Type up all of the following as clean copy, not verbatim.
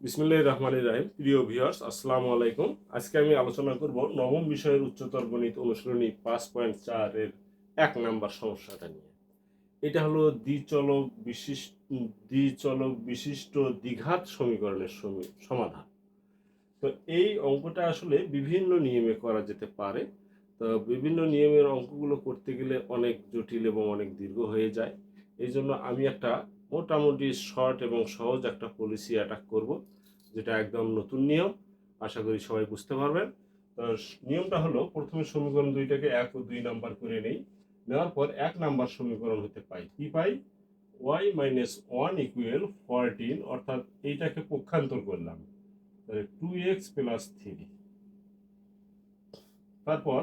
বিসমিল্লাহির রহমানির রহিম। প্রিয় ভিউয়ার্স, আসসালামু আলাইকুম। আজকে আমি আলোচনা করব নবম বিষয়ের উচ্চতর গণিত অনুশীলনী 5.4 এর 1 নাম্বার সমস্যাটা নিয়ে। এটা হলো দ্বিচলক বিশিষ্ট দ্বিঘাত সমীকরণের সমাধান। তো এই অঙ্কটা আসলে বিভিন্ন নিয়মে করা যেতে পারে। তো বিভিন্ন নিয়মের অঙ্কগুলো করতে গেলে অনেক জটিল এবং অনেক দীর্ঘ হয়ে যায়। এই জন্য আমি একটা মোটামুটি শর্ট এবং সহজ একটা পলিসি অ্যাটাক করব, যেটা একদম নতুন নিয়ম। আশা করি সবাই বুঝতে পারবেন। তো নিয়মটা হলো, প্রথমে সমীকরণ দুইটাকে 1 ও 2 নাম্বার করে নেই। নেওয়ার পর 1 নাম্বার সমীকরণ হতে পাই কি পাই, y-1 ইকুয়াল 14, অর্থাৎ এইটাকে পক্ষান্তর করলাম, 2x প্লাস 3। তারপর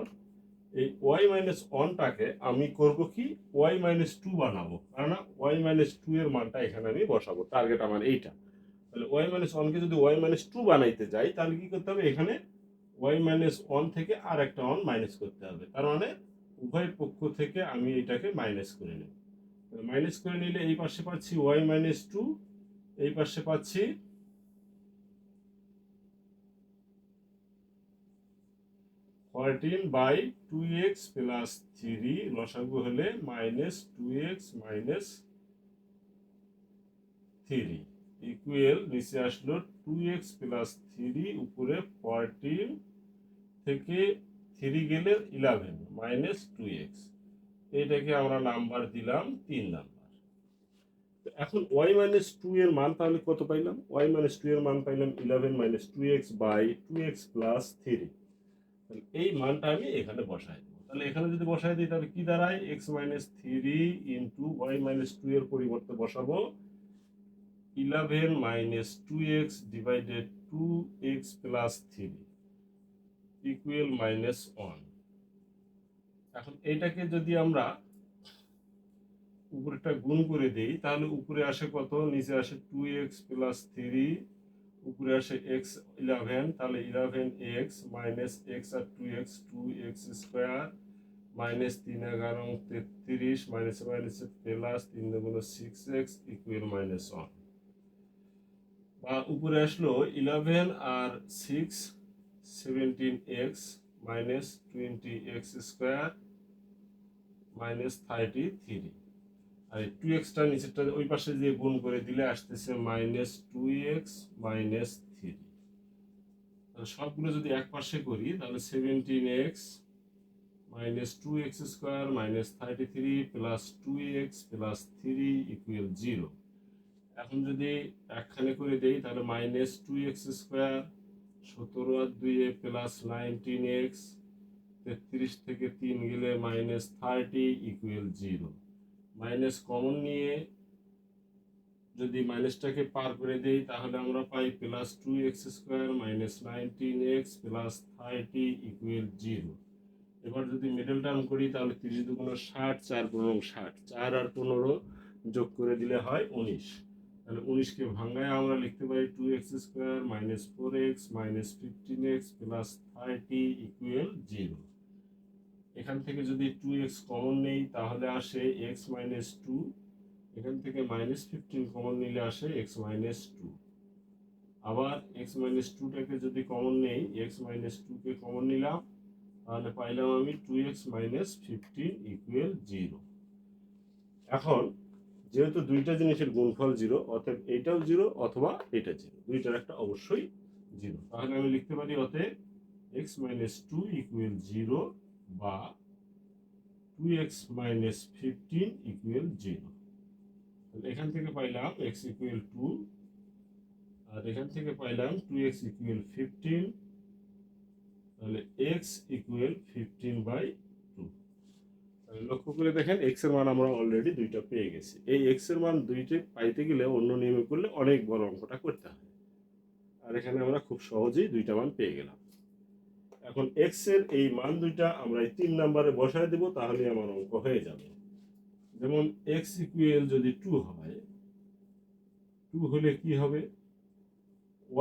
এই y-1টাকে আমি করব কি, y-2 বানাবো, কারণ y-2 এর মানটা এখানে আমি বসাবো, টার্গেট আমার এইটা। তাহলে y-1কে যদি y-2 বানাইতে যাই, তাহলে কি করতে হবে, এখানে y-1 থেকে আর একটা 1 মাইনাস করতে হবে। তার মানে উভয় পক্ষ থেকে আমি এটাকে মাইনাস করে নেব। মাইনাস করে নিলে এই পাশে পাচ্ছি y-2, এই পাশে পাচ্ছি 14/2x প্লাস 3, লসাগু হলে -2x মাইনাস 3 ইকুয়াল, নিচে আসলো 2x প্লাস 3, উপরে 14 থেকে 3 গেলে 11 মাইনাস 2x। এটাকে আমরা নাম্বার দিলাম 3 নাম্বার। এখন y-2 এর মান তাহলে কত পাইলাম, y-2 এর মান পাইলাম 11 মাইনাস 2x/2x প্লাস 3। এই মানটা আমি এখানে বসাই দেবো। তাহলে এখানে যদি বসাই দিই, তাহলে কি দাঁড়ায়, x-3 ইন্টু y-2 এর পরিবর্তে বসাবো 11 minus 2x divided 2x plus 3 equal -1। এখন এইটাকে যদি আমরা উপরেটা গুণ করে দেই, তাহলে উপরে আসে কত, নিচে আসে 2x প্লাস 3, উপরে আসে x 11, তাহলে 11x মাইনাস x আর 2x square minus 3 11 33 minus minus plus 3 দুগুণ 6x ইকুয়াল -1। বা উপরে আসলো 11 আর 6 17x minus 20x square minus 33। আর 2xটা নিচেরটা ওই পাশে দিয়ে গুণ করে দিলে আসতেছে -2x মাইনাস 3। সবগুলো যদি এক পাশে করি, তাহলে 17x minus 2x square minus 33 plus 2x plus 3 equal 0। এখন যদি একখানে করে দেই, তাহলে -2x স্কোয়ার 17 আর 2 প্লাস 19x, 33 থেকে 3 গেলে -30 ইকুয়াল 0। মাইনাস কমন নিয়ে যদি মাইনাসটাকে পার করে দেই, তাহলে আমরা পাই plus 2x square minus 19x plus 30 equal 0। এবার যদি মিডল টার্ম করি, তাহলে 30 দুগুণ 60, 4 গুণ 60, 4 আর 15 যোগ করে দিলে হয় 19। তাহলে 19কে ভাঙায় আমরা লিখতে পারি 2x square minus 4x minus 15x plus 30 equal 0। এখান থেকে যদি 2x কমন নেই, তাহলে আসে x মাইনাস 2। এখান থেকে -15 কমন নিলে আসে x মাইনাস 2। আবার x মাইনাস 2টাকে যদি কমন নেই, x মাইনাস 2কে কমন নিলাম, তাহলে পাইলাম আমি 2x মাইনাস 15 ইকুয়াল 0। এখন যেহেতু দুইটা জিনিসের গুণফল 0, অতএব এইটাও 0 অথবা এটা 0, দুইটার একটা অবশ্যই 0। তাহলে আমি লিখতে পারি অতএব x মাইনাস 2 ইকুয়াল 0 বা 2x মাইনাস 15 ইকুয়াল 0। এখান থেকে পাইলাম x ইকুয়াল 2, আর এখান থেকে পাইলাম 2x ইকুয়াল 15। তাহলে x ইকুয়াল 15/2। লক্ষ্য করে দেখেন, x এর মান আমরা অলরেডি দুইটা পেয়ে গেছি। এই x এর মান দুইটা পাইতে গেলে অন্য নিয়মে করলে অনেক বড় অঙ্কটা করতে হয়, আর এখানে আমরা খুব সহজেই দুইটা মান পেয়ে গেলাম। এখন x এর এই মান দুইটা আমরা এই 3 নম্বরে বসায় দেব, তাহলে আমার অঙ্ক হয়ে যাবে। যেমন x ইকুয়াল যদি 2 হয়, 2 হলে কি হবে,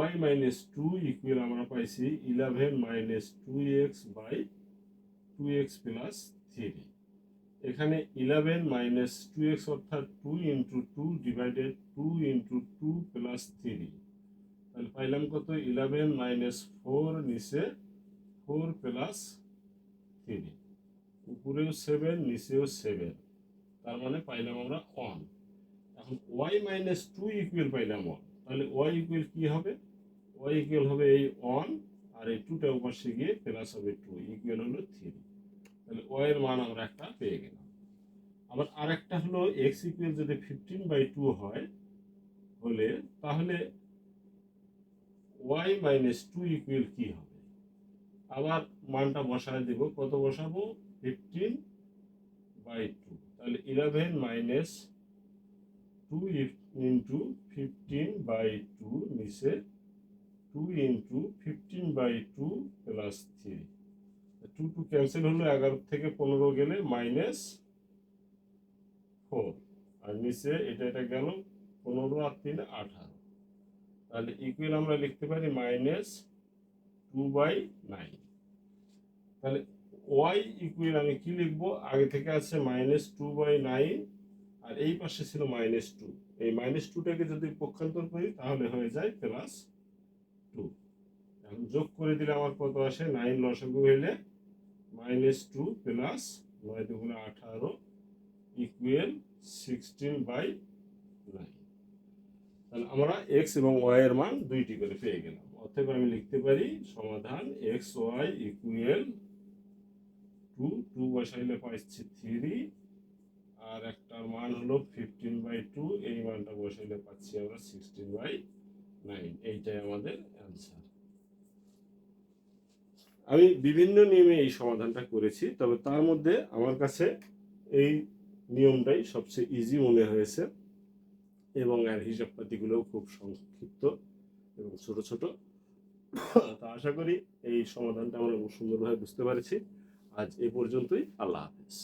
y মাইনাস 2 ইকুয়াল আমরা পাইছি 11 minus 2x by 2x plus 3। এখানে 11 মাইনাস 2x অর্থাৎ 2 ইন্টু 2 ডিভাইডেড 2 ইন্টু 2 প্লাস 3 তাহলে পাইলাম কত 11 মাইনাস 4 নিচে 4 প্লাস 3, উপরেও 7 নিচেও 7, তার মানে পাইলাম আমরা 1। এখন y মাইনাস 2 ইকুয়াল পাইলাম 1, তাহলে y ইকুয়াল কি হবে? y ইকুয়াল হবে এই 1 আর এই 2টা উপাশে গিয়ে প্লাস হবে 2 ইকুয়াল হলো 3। তাহলে y এর মান আমরা একটা পেয়ে গেলাম। আবার আরেকটা হলো x ইকুয়াল যদি 15/2 হয় হলে তাহলে y মাইনাস 2 ইকুয়াল কি হবে? আবার মানটা বসায় দেব, কত বসাবো? 15/2, তাহলে 11 মাইনাস 2 ইন্টু 15/2 নিচে 2 ইন্টু 15/2 প্লাস 3, 2 ক্যান্সেল হলো, 11 থেকে 15 গেলে মাইনাস 4, আর নিচে এটা গেল 15 আর 3 18, তাহলে ইকুয়াল আমরা লিখতে পারি মাইনাস 2/9। তাহলে y ইকুয়াল আমি কি লিখবো? আগে থেকে আছে মাইনাস 2/9 আর এই পাশে ছিল মাইনাস 2, এই মাইনাস 2টাকে যদি পক্ষান্তর করি তাহলে হয়ে যায় প্লাস 2। এখন যোগ করে দিলে আমার কত আসে? 9 লসাগু হইলে মাইনাস 2 প্লাস 9 দুগুণে 18 ইকুয়াল 16/9। তাহলে আমরা x এবং y এর মান দুইটি করে পেয়ে গেলাম। অতএব আমি লিখতে পারি সমাধান x y ইকুয়াল 2 বসাইলে পাচ্ছি 3, আর একটার মান হলো 15/2, এই মানটা বসাইলে পাচ্ছি আমরা 16/9। এইটাই আমাদের অ্যান্সার। আমি বিভিন্ন নিয়মে এই সমাধানটা করেছি, তবে তার মধ্যে আমার কাছে এই নিয়মটাই সবচেয়ে ইজি মনে হয়েছে এবং এর হিসাবপাতিগুলোও খুব সংক্ষিপ্ত এবং ছোট ছোট। তা আশা করি এই সমাধানটা আমরা সুন্দরভাবে বুঝতে পেরেছি। আজ এ পর্যন্তই। আল্লাহ হাফেজ।